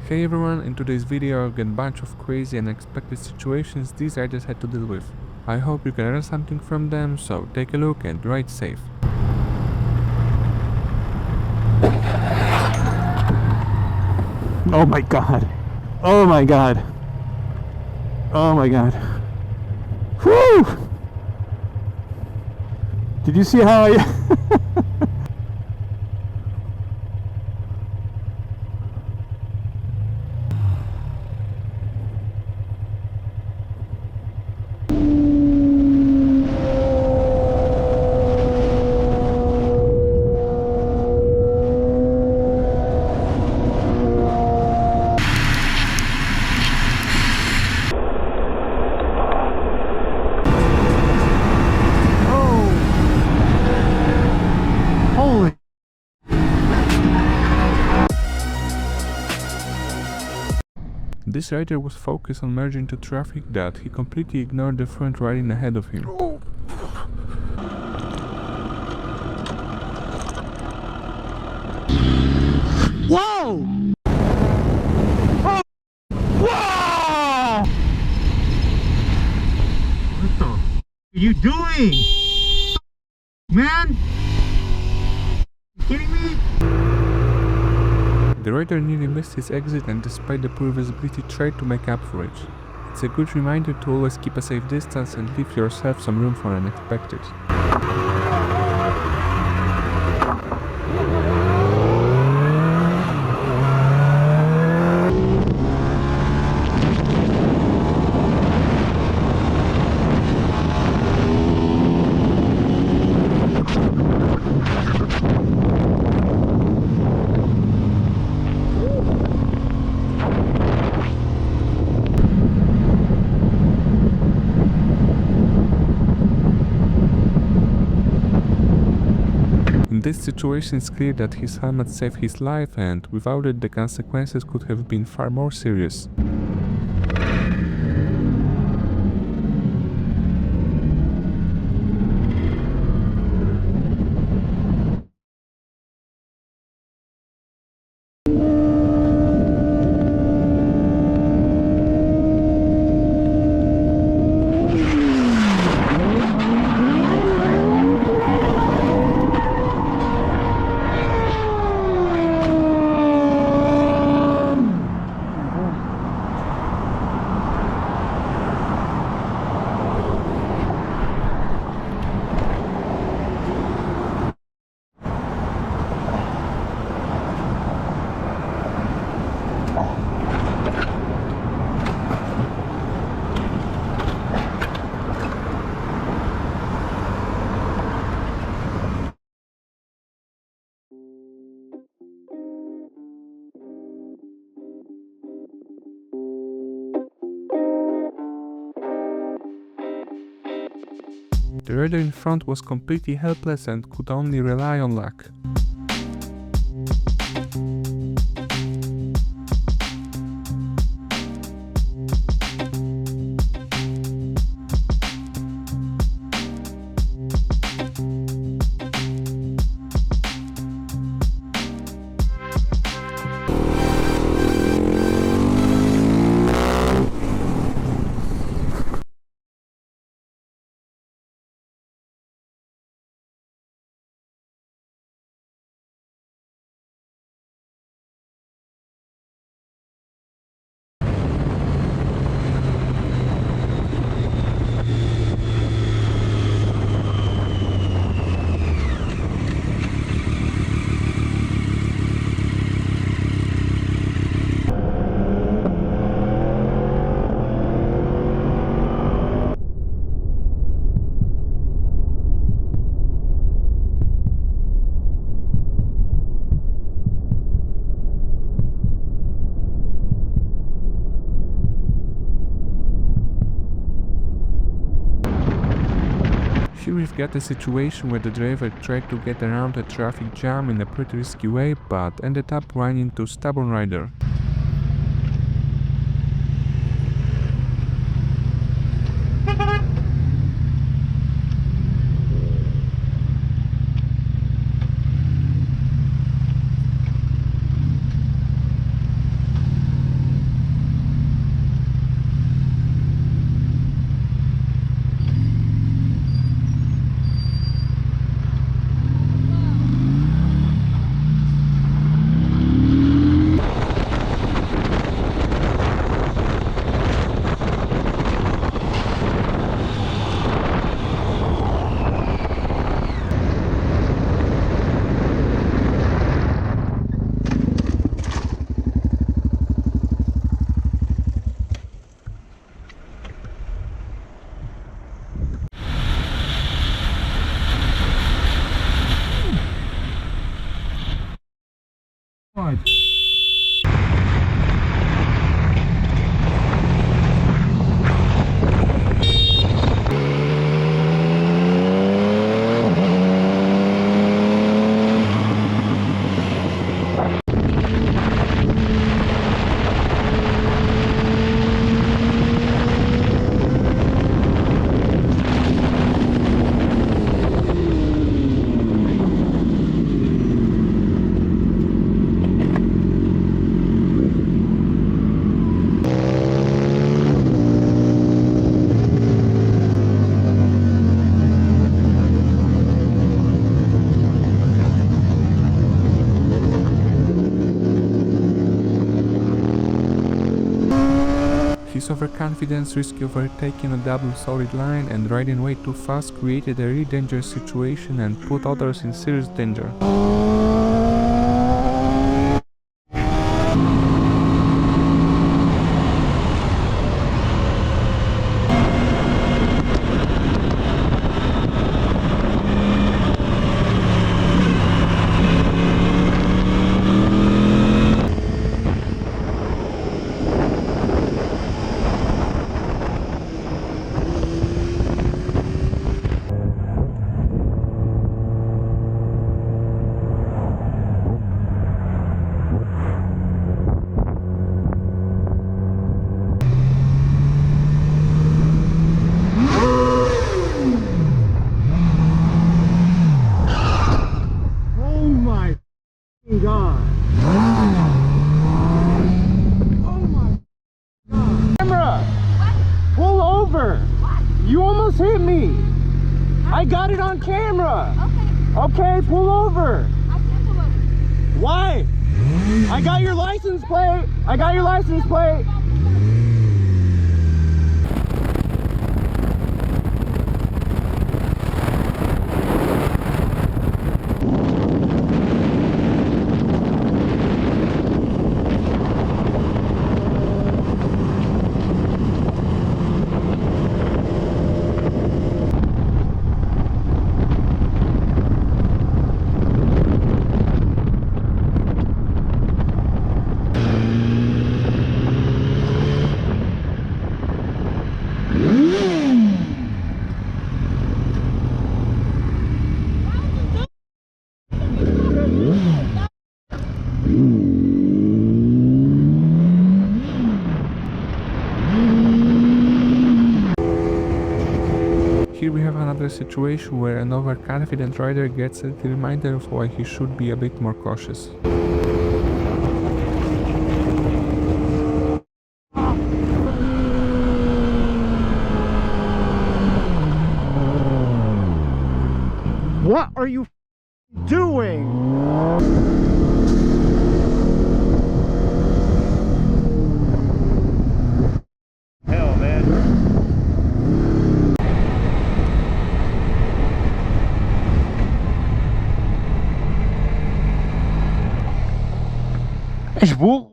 Hey everyone, in today's video I'll get a bunch of crazy and unexpected situations these riders had to deal with. I hope you can learn something from them, so take a look and ride safe. Oh my god. Oh my god. Oh my god. Whew! Did you see how I... Holy... This rider was focused on merging into traffic that he completely ignored the front riding ahead of him. Whoa! Oh! Whoa! What the f are you doing? Man? You kidding me? The rider nearly missed his exit and despite the poor visibility tried to make up for it. It's a good reminder to always keep a safe distance and leave yourself some room for unexpected. In this situation it's clear that his helmet saved his life and without it the consequences could have been far more serious. The rider in front was completely helpless and could only rely on luck. Here we've got a situation where the driver tried to get around a traffic jam in a pretty risky way, but ended up running into a stubborn rider. my... His overconfidence, risky overtaking a double solid line and riding way too fast created a really dangerous situation and put others in serious danger. God. Oh my God. Camera! What? Pull over! What? You almost hit me! How? I got it on camera! Okay. Okay, pull over! I can't pull over. Why? I got your license plate! I got your license plate! Here we have another situation where an overconfident rider gets a reminder of why he should be a bit more cautious. What are you doing? Hell, man. Ich wo?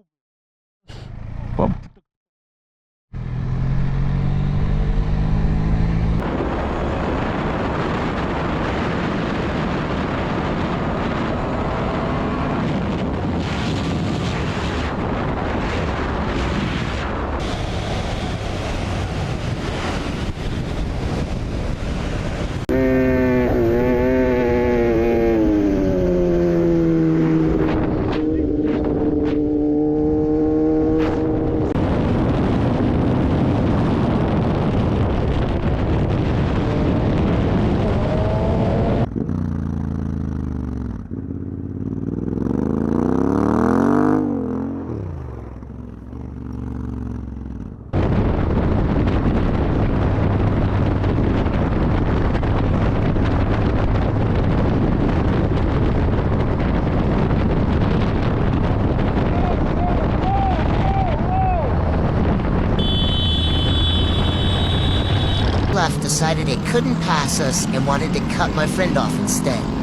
Decided it couldn't pass us and wanted to cut my friend off instead.